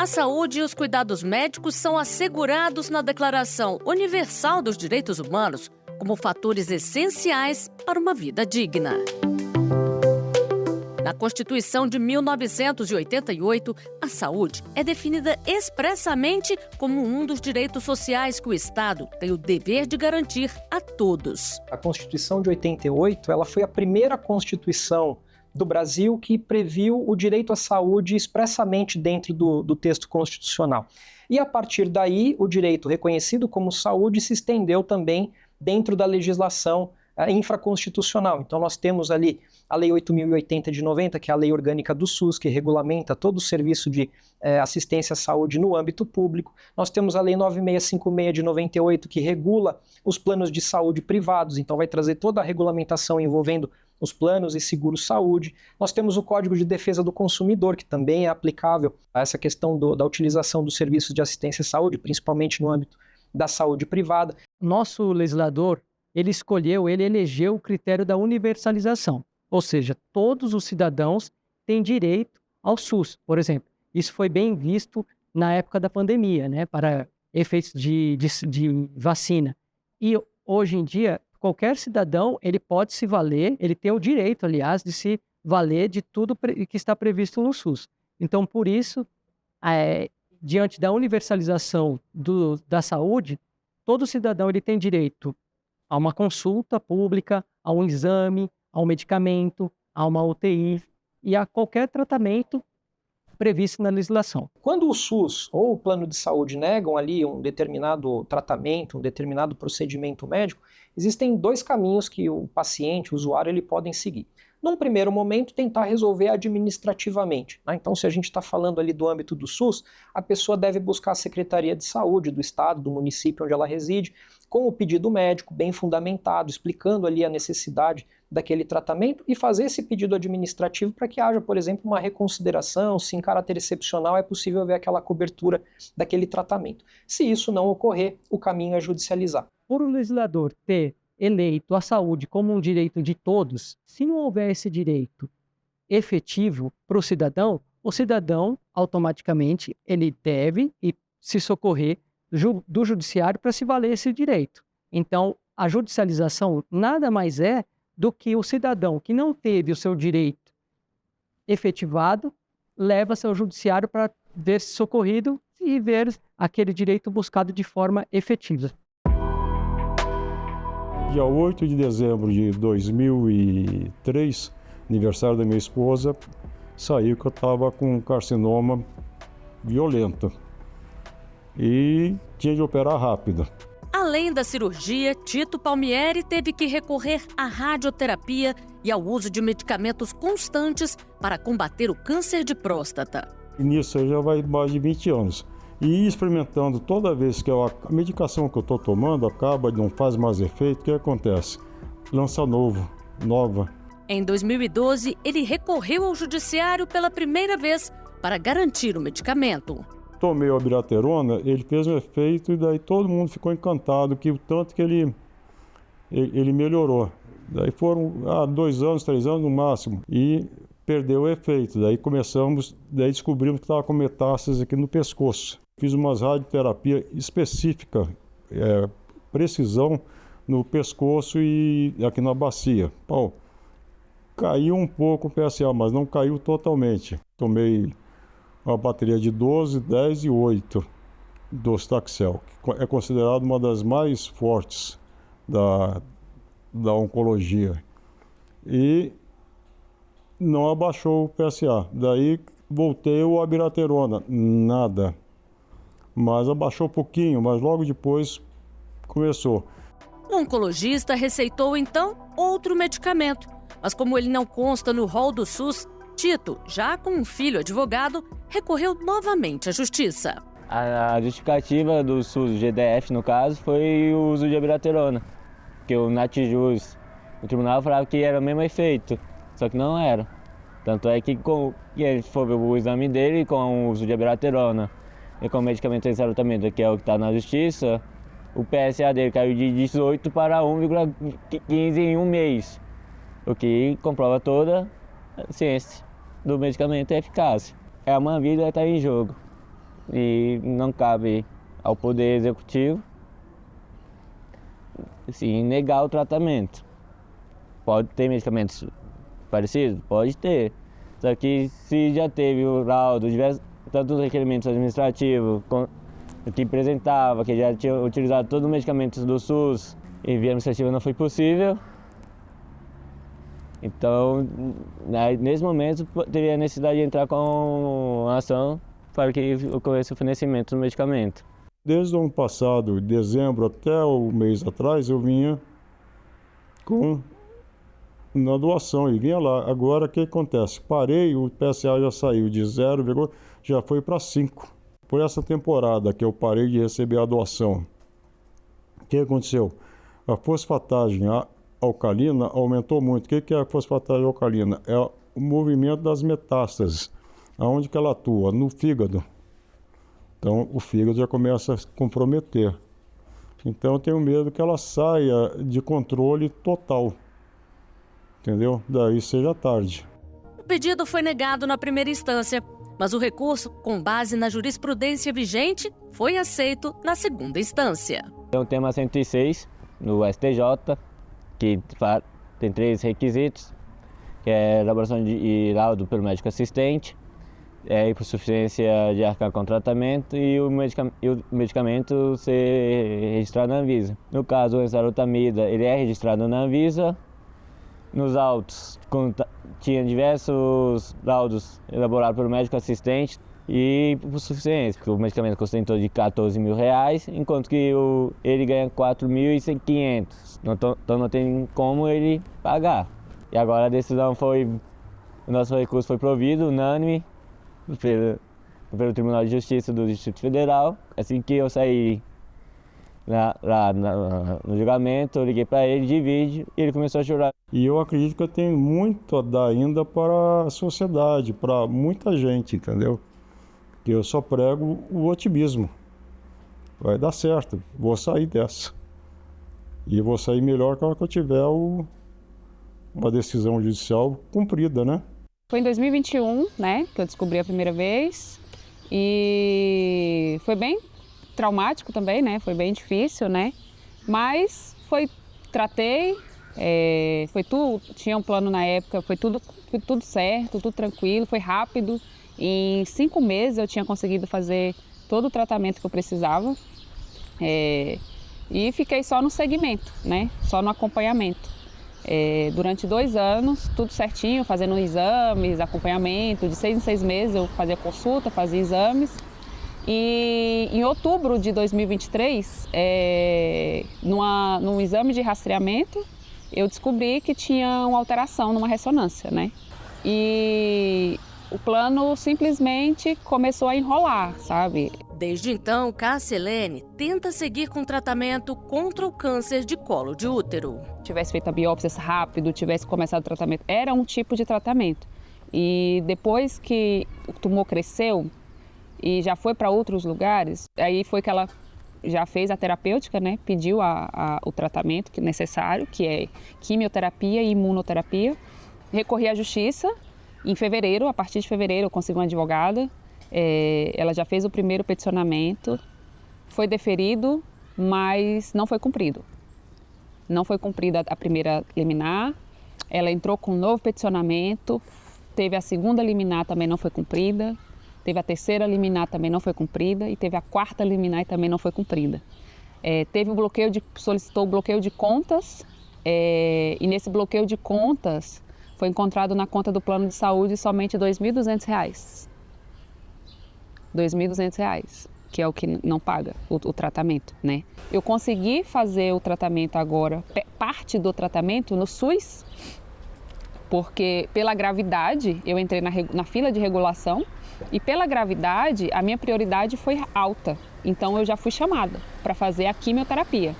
A saúde e os cuidados médicos são assegurados na Declaração Universal dos Direitos Humanos como fatores essenciais para uma vida digna. Na Constituição de 1988, a saúde é definida expressamente como um dos direitos sociais que o Estado tem o dever de garantir a todos. A Constituição de 88, ela foi a primeira Constituição do Brasil que previu o direito à saúde expressamente dentro do texto constitucional. E a partir daí, o direito reconhecido como saúde se estendeu também dentro da legislação infraconstitucional. Então nós temos ali a Lei 8.080 de 90, que é a lei orgânica do SUS, que regulamenta todo o serviço de assistência à saúde no âmbito público. Nós temos a Lei 9656 de 98, que regula os planos de saúde privados, então vai trazer toda a regulamentação envolvendo os planos e seguros-saúde. Nós temos o Código de Defesa do Consumidor, que também é aplicável a essa questão da utilização dos serviços de assistência à saúde, principalmente no âmbito da saúde privada. Nosso legislador, ele elegeu o critério da universalização, ou seja, todos os cidadãos têm direito ao SUS, por exemplo. Isso foi bem visto na época da pandemia, né, para efeitos de vacina. E hoje em dia, qualquer cidadão, ele pode se valer, ele tem o direito, aliás, de se valer de tudo que está previsto no SUS. Então, por isso, diante da universalização da saúde, todo cidadão ele tem direito a uma consulta pública, a um exame, a um medicamento, a uma UTI e a qualquer tratamento previsto na legislação. Quando o SUS ou o plano de saúde negam ali um determinado tratamento, um determinado procedimento médico, existem dois caminhos que o paciente, o usuário, ele podem seguir. Num primeiro momento, tentar resolver administrativamente, né? Então, se a gente está falando ali do âmbito do SUS, a pessoa deve buscar a Secretaria de Saúde do Estado, do município onde ela reside, com o pedido médico bem fundamentado, explicando ali a necessidade daquele tratamento e fazer esse pedido administrativo para que haja, por exemplo, uma reconsideração, se em caráter excepcional é possível haver aquela cobertura daquele tratamento. Se isso não ocorrer, o caminho é judicializar. Por o legislador ter eleito a saúde como um direito de todos, se não houver esse direito efetivo para o cidadão automaticamente ele deve se socorrer do judiciário para se valer esse direito. Então, a judicialização nada mais é do que o cidadão que não teve o seu direito efetivado leva-se ao judiciário para ver-se socorrido e ver aquele direito buscado de forma efetiva. Dia 8 de dezembro de 2003, aniversário da minha esposa, saiu que eu estava com um carcinoma violento e tinha de operar rápido. Além da cirurgia, Tito Palmieri teve que recorrer à radioterapia e ao uso de medicamentos constantes para combater o câncer de próstata. E nisso já vai mais de 20 anos. E experimentando toda vez que a medicação que eu estou tomando acaba, não faz mais efeito, o que acontece? Lança nova. Em 2012, ele recorreu ao judiciário pela primeira vez para garantir o medicamento. Tomei a abiraterona, ele fez um efeito e daí todo mundo ficou encantado que o tanto que ele melhorou. Daí foram 2 anos, 3 anos no máximo e perdeu o efeito. Daí descobrimos que estava com metástases aqui no pescoço. Fiz umas radioterapia específica, precisão no pescoço e aqui na bacia. Bom, caiu um pouco o PSA, mas não caiu totalmente. Tomei uma bateria de 12, 10 e 8 do Taxel, que é considerado uma das mais fortes da oncologia. E não abaixou o PSA. Daí voltei ao abiraterona, nada. Mas abaixou um pouquinho, mas logo depois começou. O oncologista receitou então outro medicamento, mas como ele não consta no rol do SUS, Tito, já com um filho advogado, recorreu novamente à justiça. A justificativa do SUS, GDF no caso, foi o uso de abiraterona, porque o Natjuz, o tribunal falava que era o mesmo efeito, só que não era. Tanto é que ele foi ver o exame dele com o uso de abiraterona e com o medicamento de tratamento, que é o que está na justiça, o PSA dele caiu de 18 para 1,15 em um mês, o que comprova toda a ciência do medicamento e a eficácia. Uma vida está em jogo. e não cabe ao Poder Executivo assim, negar o tratamento. Pode ter medicamentos parecidos? Pode ter. Só que se já teve o laudo, tanto os requerimentos administrativos que apresentava, que já tinha utilizado todos os medicamentos do SUS e via administrativa não foi possível, então nesse momento teria a necessidade de entrar com ação para que ocorresse o fornecimento do medicamento. Desde o ano passado, dezembro até o mês atrás, eu vinha na doação e vinha lá. Agora o que acontece? Parei, o PSA já saiu de 0, já foi para 5. Por essa temporada que eu parei de receber a doação, o que aconteceu? A fosfatagem alcalina aumentou muito. O que é a fosfatagem alcalina? É o movimento das metástases. Aonde que ela atua? No fígado. Então o fígado já começa a se comprometer. Então eu tenho medo que ela saia de controle total. Entendeu? Daí seja tarde. O pedido foi negado na primeira instância, mas o recurso, com base na jurisprudência vigente, foi aceito na segunda instância. Tem o tema 106 no STJ, que tem 3 requisitos, que é elaboração de laudo pelo médico assistente, hipossuficiência de arcar com tratamento e o medicamento ser registrado na Anvisa. No caso, o enzalutamida, ele é registrado na Anvisa. Nos autos, tinha diversos laudos elaborados pelo médico assistente e hipossuficiência, que o medicamento custa em torno de R$14 mil, enquanto que ele ganha 4.500, então não tem como ele pagar. E agora a decisão o nosso recurso foi provido, unânime, pelo Tribunal de Justiça do Distrito Federal. Assim que eu saí lá no julgamento, eu liguei para ele de vídeo e ele começou a chorar. E eu acredito que eu tenho muito a dar ainda para a sociedade, para muita gente, entendeu? Que eu só prego o otimismo. Vai dar certo, vou sair dessa. E vou sair melhor quando eu tiver uma decisão judicial cumprida, né? Foi em 2021, né, que eu descobri a primeira vez. E foi bem traumático também, né? Foi bem difícil, né? Mas tratei, tinha um plano na época, foi tudo certo, tudo tranquilo, foi rápido. Em 5 meses eu tinha conseguido fazer todo o tratamento que eu precisava. E fiquei só no segmento, né? Só no acompanhamento. Durante 2 anos, tudo certinho, fazendo exames, acompanhamento, de 6 em 6 meses eu fazia consulta, fazia exames. E em outubro de 2023, num exame de rastreamento, eu descobri que tinha uma alteração numa ressonância, né? E o plano simplesmente começou a enrolar, sabe? Desde então, Cassilene tenta seguir com tratamento contra o câncer de colo de útero. Tivesse feito a biópsia rápido, tivesse começado o tratamento, era um tipo de tratamento. E depois que o tumor cresceu e já foi para outros lugares, aí foi que ela já fez a terapêutica, né? Pediu o tratamento necessário, que é quimioterapia e imunoterapia. Recorri à justiça. Em fevereiro, a partir de fevereiro, eu consegui uma advogada. Ela já fez o primeiro peticionamento, foi deferido, mas não foi cumprido. Não foi cumprida a primeira liminar, ela entrou com um novo peticionamento, teve a segunda liminar, também não foi cumprida, teve a terceira liminar, também não foi cumprida, e teve a quarta liminar e também não foi cumprida. Solicitou o bloqueio de contas, e nesse bloqueio de contas foi encontrado na conta do plano de saúde somente R$ 2.200. R$ 2.200, que é o que não paga o tratamento, né? Eu consegui fazer o tratamento agora, parte do tratamento no SUS, porque pela gravidade, eu entrei na fila de regulação e pela gravidade a minha prioridade foi alta. Então eu já fui chamada para fazer a quimioterapia,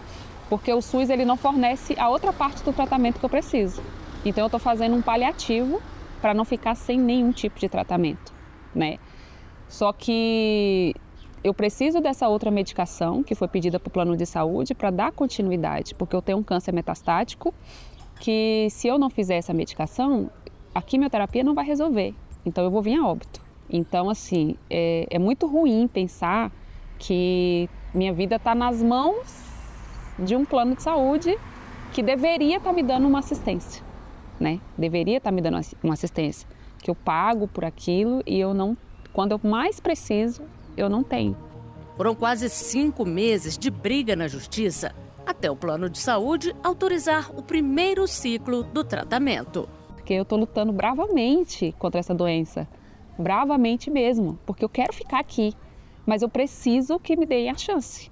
porque o SUS ele não fornece a outra parte do tratamento que eu preciso. Então eu estou fazendo um paliativo para não ficar sem nenhum tipo de tratamento, né? Só que eu preciso dessa outra medicação que foi pedida para o plano de saúde para dar continuidade, porque eu tenho um câncer metastático que se eu não fizer essa medicação, a quimioterapia não vai resolver. Então eu vou vir a óbito. Então, assim, é muito ruim pensar que minha vida está nas mãos de um plano de saúde que deveria estar me dando uma assistência, né? Deveria estar me dando uma assistência, que eu pago por aquilo e eu não, quando eu mais preciso, eu não tenho. Foram quase 5 meses de briga na justiça, até o plano de saúde autorizar o primeiro ciclo do tratamento. Porque eu estou lutando bravamente contra essa doença, bravamente mesmo, porque eu quero ficar aqui, mas eu preciso que me deem a chance.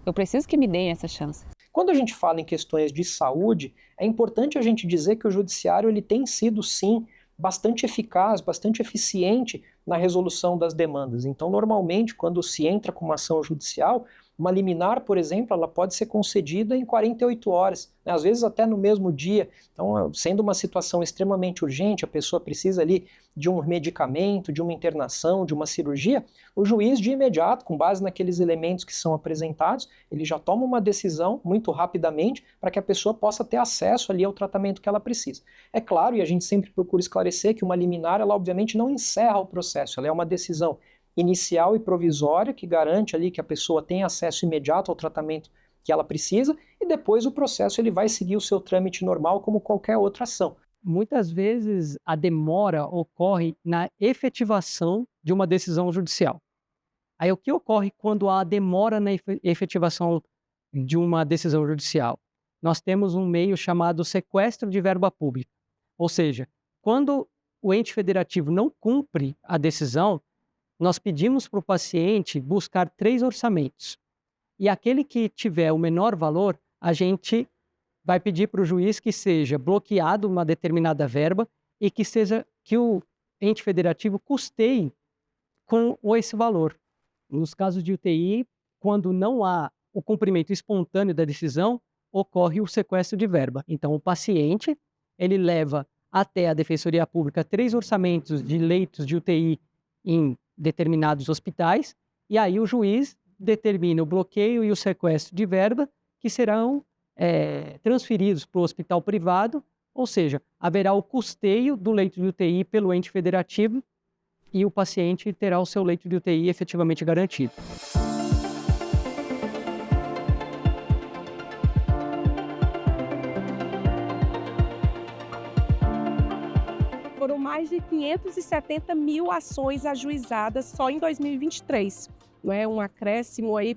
Eu preciso que me deem essa chance. Quando a gente fala em questões de saúde, é importante a gente dizer que o judiciário ele tem sido, sim, bastante eficaz, bastante eficiente na resolução das demandas. Então, normalmente, quando se entra com uma ação judicial, uma liminar, por exemplo, ela pode ser concedida em 48 horas, né? Às vezes até no mesmo dia. Então, sendo uma situação extremamente urgente, a pessoa precisa ali de um medicamento, de uma internação, de uma cirurgia, o juiz de imediato, com base naqueles elementos que são apresentados, ele já toma uma decisão muito rapidamente para que a pessoa possa ter acesso ali ao tratamento que ela precisa. É claro, e a gente sempre procura esclarecer que uma liminar, ela obviamente não encerra o processo, ela é uma decisão inicial e provisória que garante ali que a pessoa tenha acesso imediato ao tratamento que ela precisa e depois o processo ele vai seguir o seu trâmite normal como qualquer outra ação. Muitas vezes a demora ocorre na efetivação de uma decisão judicial. Aí o que ocorre quando há demora na efetivação de uma decisão judicial? Nós temos um meio chamado sequestro de verba pública. Ou seja, quando o ente federativo não cumpre a decisão, nós pedimos para o paciente buscar 3 orçamentos. E aquele que tiver o menor valor, a gente vai pedir para o juiz que seja bloqueado uma determinada verba e que o ente federativo custeie com esse valor. Nos casos de UTI, quando não há o cumprimento espontâneo da decisão, ocorre o sequestro de verba. Então, o paciente, ele leva até a Defensoria Pública 3 orçamentos de leitos de UTI em determinados hospitais, e aí o juiz determina o bloqueio e o sequestro de verba que serão transferidos para o hospital privado, ou seja, haverá o custeio do leito de UTI pelo ente federativo e o paciente terá o seu leito de UTI efetivamente garantido. Foram mais de 570 mil ações ajuizadas só em 2023. Não é? Um acréscimo aí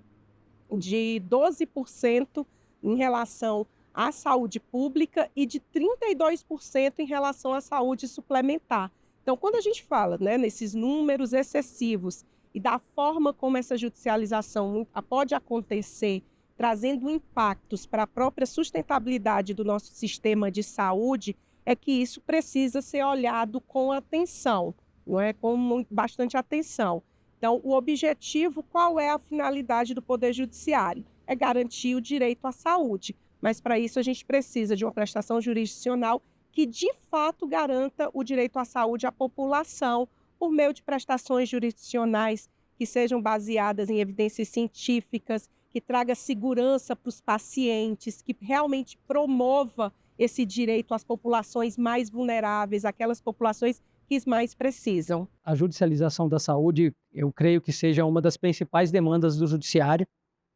de 12% em relação à saúde pública e de 32% em relação à saúde suplementar. Então, quando a gente fala, né, nesses números excessivos e da forma como essa judicialização pode acontecer, trazendo impactos para a própria sustentabilidade do nosso sistema de saúde, é que isso precisa ser olhado com atenção, não é? Com bastante atenção. Então, o objetivo, qual é a finalidade do Poder Judiciário? É garantir o direito à saúde, mas para isso a gente precisa de uma prestação jurisdicional que de fato garanta o direito à saúde à população por meio de prestações jurisdicionais que sejam baseadas em evidências científicas, que traga segurança para os pacientes, que realmente promova esse direito às populações mais vulneráveis, aquelas populações que mais precisam. A judicialização da saúde, eu creio que seja uma das principais demandas do judiciário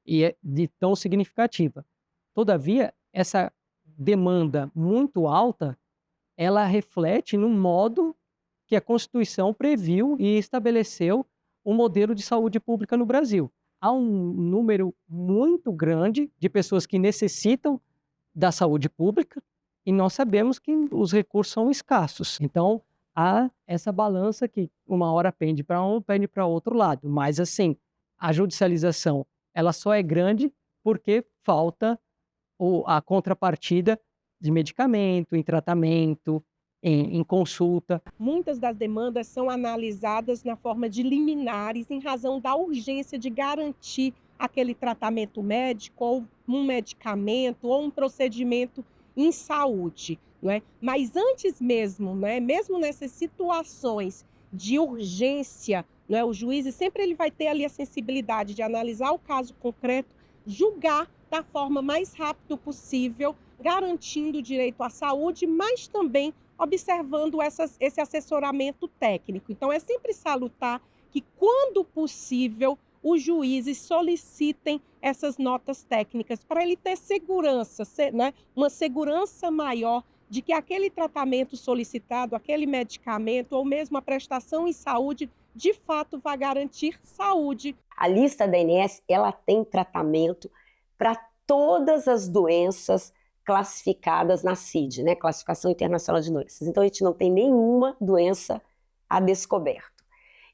e é de tão significativa. Todavia, essa demanda muito alta, ela reflete no modo que a Constituição previu e estabeleceu o modelo de saúde pública no Brasil. Há um número muito grande de pessoas que necessitam da saúde pública e nós sabemos que os recursos são escassos. Então, há essa balança que uma hora pende para um, pende para outro lado. Mas, assim, a judicialização ela só é grande porque falta a contrapartida de medicamento, em tratamento, em consulta. Muitas das demandas são analisadas na forma de liminares em razão da urgência de garantir aquele tratamento médico ou um medicamento ou um procedimento em saúde, não é? Mas antes mesmo, não é? Mesmo nessas situações de urgência, não é? O juiz sempre ele vai ter ali a sensibilidade de analisar o caso concreto, julgar da forma mais rápida possível, garantindo o direito à saúde, mas também observando esse assessoramento técnico. Então, é sempre salutar que, quando possível, os juízes solicitem essas notas técnicas para ele ter segurança, né? Uma segurança maior de que aquele tratamento solicitado, aquele medicamento ou mesmo a prestação em saúde, de fato vai garantir saúde. A lista da ANS, ela tem tratamento para todas as doenças classificadas na CID, né? Classificação Internacional de Doenças. Então, a gente não tem nenhuma doença a descoberto.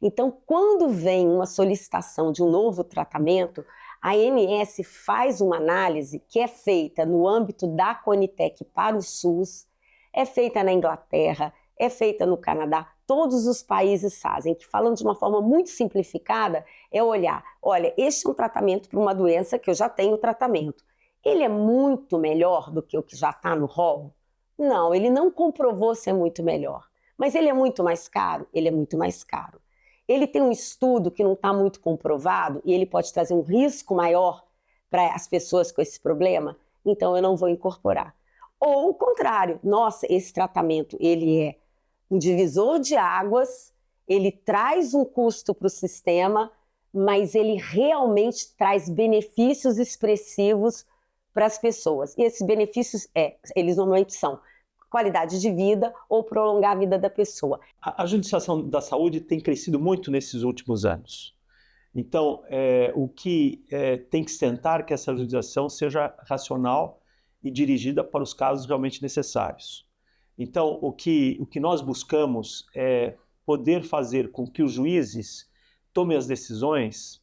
Então, quando vem uma solicitação de um novo tratamento, a ANS faz uma análise que é feita no âmbito da Conitec para o SUS, é feita na Inglaterra, é feita no Canadá, todos os países fazem, que falando de uma forma muito simplificada, é olhar, olha, este é um tratamento para uma doença que eu já tenho tratamento. Ele é muito melhor do que o que já está no rol? Não, ele não comprovou ser muito melhor. Mas ele é muito mais caro? Ele é muito mais caro. Ele tem um estudo que não está muito comprovado e ele pode trazer um risco maior para as pessoas com esse problema? Então eu não vou incorporar. Ou o contrário, nossa, esse tratamento ele é um divisor de águas, ele traz um custo para o sistema, mas ele realmente traz benefícios expressivos para as pessoas. E esses benefícios, eles normalmente são qualidade de vida ou prolongar a vida da pessoa. A judicialização da saúde tem crescido muito nesses últimos anos. Então, o que tem que se tentar que essa judicialização seja racional e dirigida para os casos realmente necessários. Então, o que nós buscamos é poder fazer com que os juízes tomem as decisões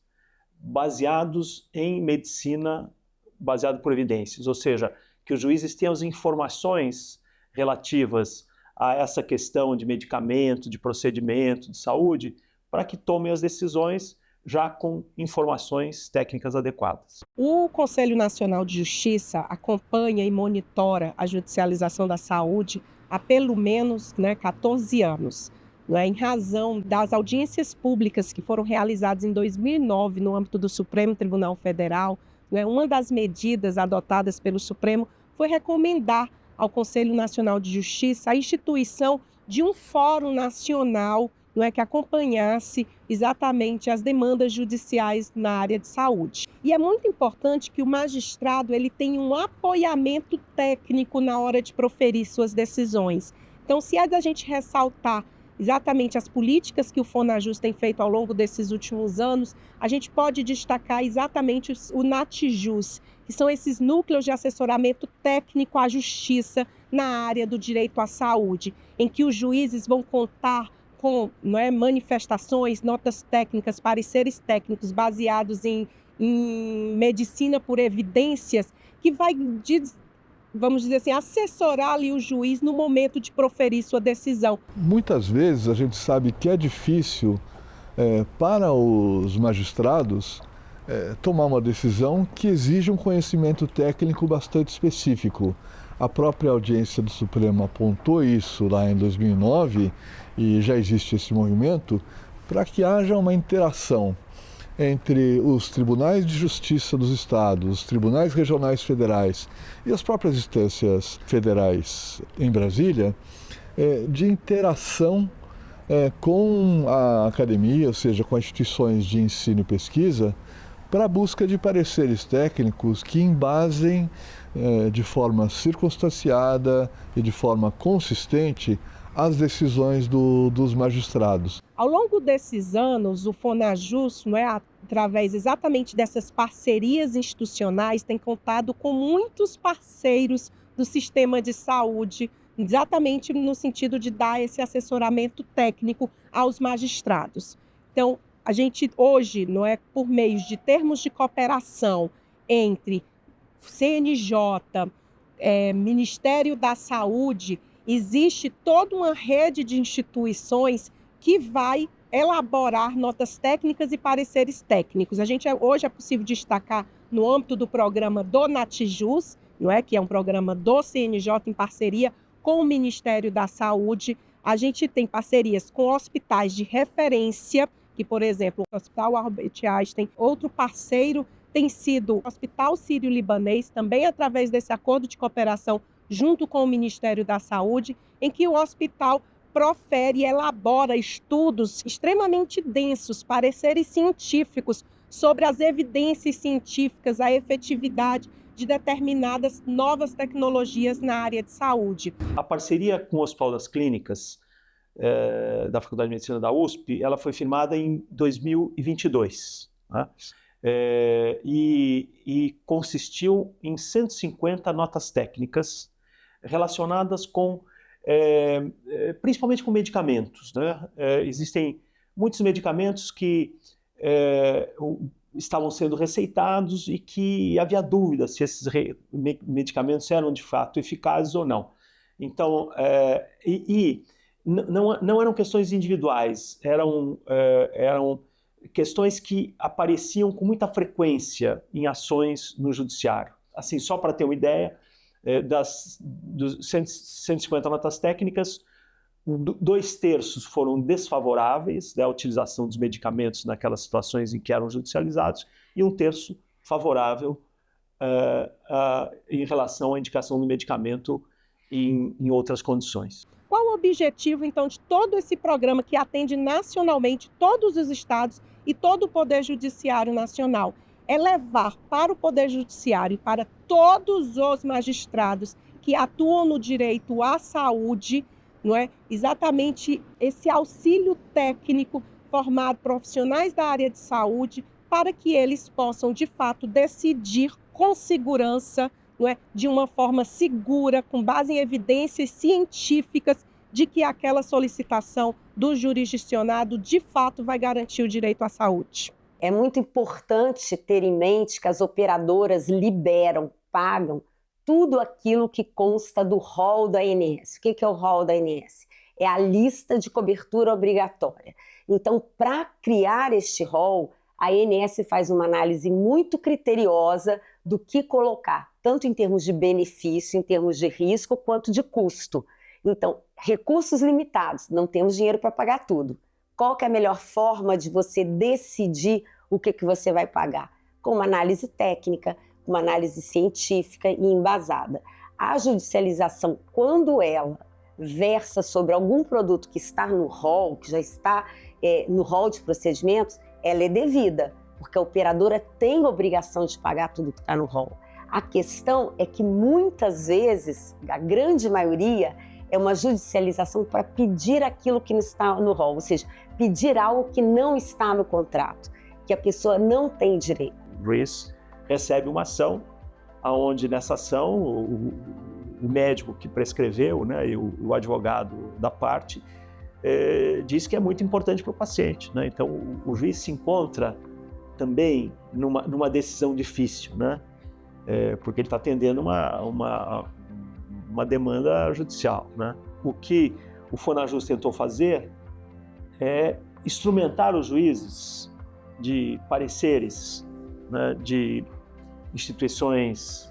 baseados em medicina, baseado por evidências, ou seja, que os juízes tenham as informações relativas a essa questão de medicamento, de procedimento, de saúde, para que tomem as decisões já com informações técnicas adequadas. O Conselho Nacional de Justiça acompanha e monitora a judicialização da saúde há pelo menos 14 anos. Em razão das audiências públicas que foram realizadas em 2009 no âmbito do Supremo Tribunal Federal, uma das medidas adotadas pelo Supremo foi recomendar ao Conselho Nacional de Justiça a instituição de um fórum nacional que acompanhasse exatamente as demandas judiciais na área de saúde. E é muito importante que o magistrado ele tenha um apoiamento técnico na hora de proferir suas decisões. Então, se é da gente ressaltar exatamente as políticas que o FONAJUS tem feito ao longo desses últimos anos, a gente pode destacar exatamente o NATJUS, que são esses núcleos de assessoramento técnico à justiça na área do direito à saúde, em que os juízes vão contar com manifestações, notas técnicas, pareceres técnicos baseados em medicina por evidências, que vai, vamos dizer assim, assessorar ali o juiz no momento de proferir sua decisão. Muitas vezes a gente sabe que é difícil para os magistrados tomar uma decisão que exige um conhecimento técnico bastante específico. A própria audiência do Supremo apontou isso lá em 2009 e já existe esse movimento para que haja uma interação entre os tribunais de justiça dos estados, os tribunais regionais federais e as próprias instâncias federais em Brasília, de interação com a academia, ou seja, com as instituições de ensino e pesquisa, para a busca de pareceres técnicos que embasem de forma circunstanciada e de forma consistente as decisões dos magistrados. Ao longo desses anos, o FONAJUS, através exatamente dessas parcerias institucionais, tem contado com muitos parceiros do sistema de saúde, exatamente no sentido de dar esse assessoramento técnico aos magistrados. Então, a gente hoje, por meio de termos de cooperação entre CNJ, Ministério da Saúde, existe toda uma rede de instituições que vai elaborar notas técnicas e pareceres técnicos. Hoje é possível destacar no âmbito do programa do NATJUS, que é um programa do CNJ em parceria com o Ministério da Saúde. A gente tem parcerias com hospitais de referência, que, por exemplo, o Hospital Albert Einstein, outro parceiro tem sido o Hospital Sírio-Libanês, também através desse acordo de cooperação junto com o Ministério da Saúde, em que o hospital profere e elabora estudos extremamente densos, pareceres científicos sobre as evidências científicas, a efetividade de determinadas novas tecnologias na área de saúde. A parceria com o Hospital das Clínicas da Faculdade de Medicina da USP, ela foi firmada em 2022, né? E consistiu em 150 notas técnicas relacionadas com, principalmente com medicamentos, né? Existem muitos medicamentos que estavam sendo receitados e que havia dúvida se esses medicamentos eram de fato eficazes ou não. Então, não eram questões individuais, eram questões que apareciam com muita frequência em ações no judiciário. Assim, só para ter uma ideia, dos 150 notas técnicas, 2/3 foram desfavoráveis da utilização dos medicamentos naquelas situações em que eram judicializados e 1/3 favorável em relação à indicação do medicamento em outras condições. Qual o objetivo, então, de todo esse programa que atende nacionalmente todos os estados e todo o Poder Judiciário Nacional? É levar para o Poder Judiciário e para todos os magistrados que atuam no direito à saúde, não é? Exatamente esse auxílio técnico formado profissionais da área de saúde para que eles possam, de fato, decidir com segurança, não é? De uma forma segura, com base em evidências científicas, de que aquela solicitação do jurisdicionado, de fato, vai garantir o direito à saúde. É muito importante ter em mente que as operadoras liberam, pagam tudo aquilo que consta do rol da ANS. O que é o rol da ANS? É a lista de cobertura obrigatória. Então, para criar este rol, a ANS faz uma análise muito criteriosa do que colocar, tanto em termos de benefício, em termos de risco, quanto de custo. Então, recursos limitados, não temos dinheiro para pagar tudo. Qual que é a melhor forma de você decidir o que você vai pagar? Com uma análise técnica, uma análise científica e embasada. A judicialização, quando ela versa sobre algum produto que está no rol, que já está no rol de procedimentos, ela é devida, porque a operadora tem obrigação de pagar tudo que está no rol. A questão é que muitas vezes, a grande maioria, é uma judicialização para pedir aquilo que não está no rol, ou seja, pedir algo que não está no contrato, que a pessoa não tem direito. O juiz recebe uma ação, onde nessa ação o médico que prescreveu, né, e o advogado da parte diz que é muito importante para o paciente, né? Então o juiz se encontra também numa decisão difícil, né? Porque ele está atendendo uma demanda judicial, né? O que o Fonajus tentou fazer é instrumentar os juízes de pareceres, né, de instituições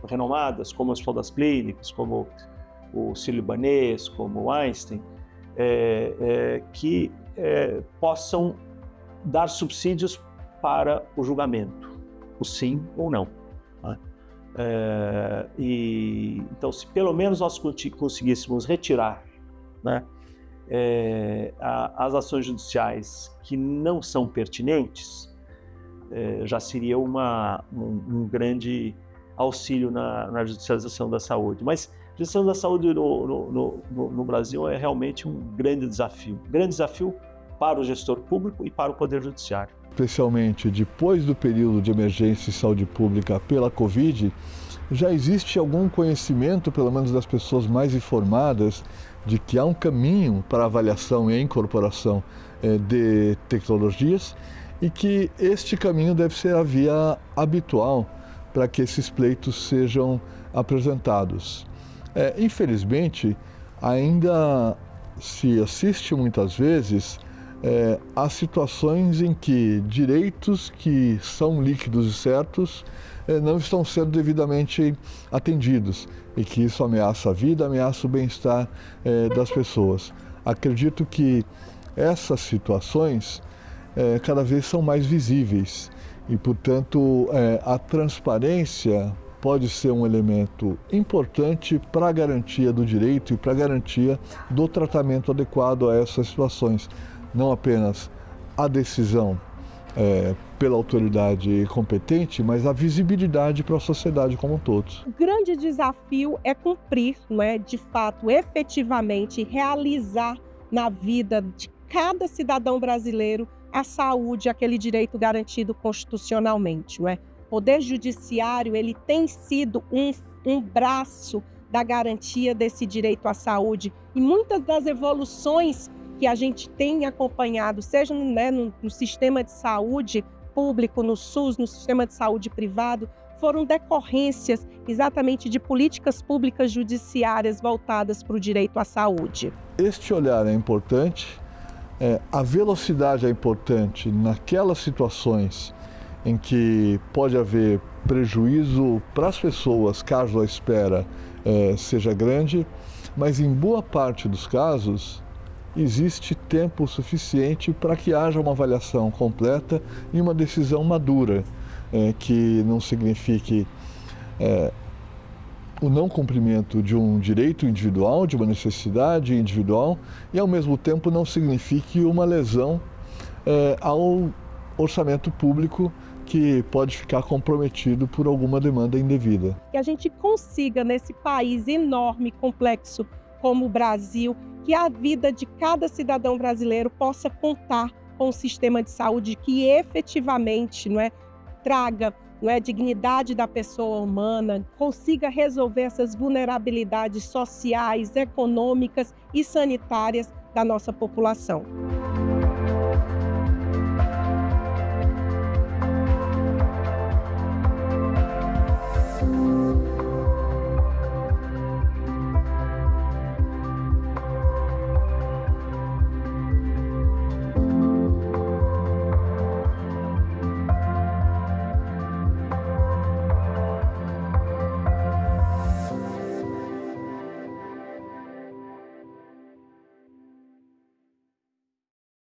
renomadas, como o Hospital das Clínicas, como o Sírio-Libanês, como o Einstein, que possam dar subsídios para o julgamento, o sim ou não, né? Então, se pelo menos nós conseguíssemos retirar, né, as ações judiciais que não são pertinentes, já seria um grande auxílio na judicialização da saúde. Mas a judicialização da saúde no Brasil é realmente um grande desafio para o gestor público e para o Poder Judiciário. Especialmente depois do período de emergência de saúde pública pela Covid, já existe algum conhecimento, pelo menos das pessoas mais informadas, de que há um caminho para avaliação e incorporação de tecnologias e que este caminho deve ser a via habitual para que esses pleitos sejam apresentados. Infelizmente, ainda se assiste muitas vezes a situações em que direitos que são líquidos e certos não estão sendo devidamente atendidos e que isso ameaça a vida, ameaça o bem-estar das pessoas. Acredito que essas situações cada vez são mais visíveis e, portanto, a transparência pode ser um elemento importante para a garantia do direito e para a garantia do tratamento adequado a essas situações. Não apenas a decisão pela autoridade competente, mas a visibilidade para a sociedade como um todo. O grande desafio é cumprir, de fato, efetivamente, realizar na vida de cada cidadão brasileiro a saúde, aquele direito garantido constitucionalmente. O Poder Judiciário ele tem sido um braço da garantia desse direito à saúde, e muitas das evoluções que a gente tem acompanhado, seja no sistema de saúde público, no SUS, no sistema de saúde privado, foram decorrências exatamente de políticas públicas judiciárias voltadas para o direito à saúde. Este olhar é importante, a velocidade é importante naquelas situações em que pode haver prejuízo para as pessoas caso a espera seja grande, mas em boa parte dos casos existe tempo suficiente para que haja uma avaliação completa e uma decisão madura, que não signifique o não cumprimento de um direito individual, de uma necessidade individual, e ao mesmo tempo não signifique uma lesão ao orçamento público, que pode ficar comprometido por alguma demanda indevida. Que a gente consiga, nesse país enorme e complexo como o Brasil, que a vida de cada cidadão brasileiro possa contar com um sistema de saúde que efetivamente traga dignidade da pessoa humana, consiga resolver essas vulnerabilidades sociais, econômicas e sanitárias da nossa população.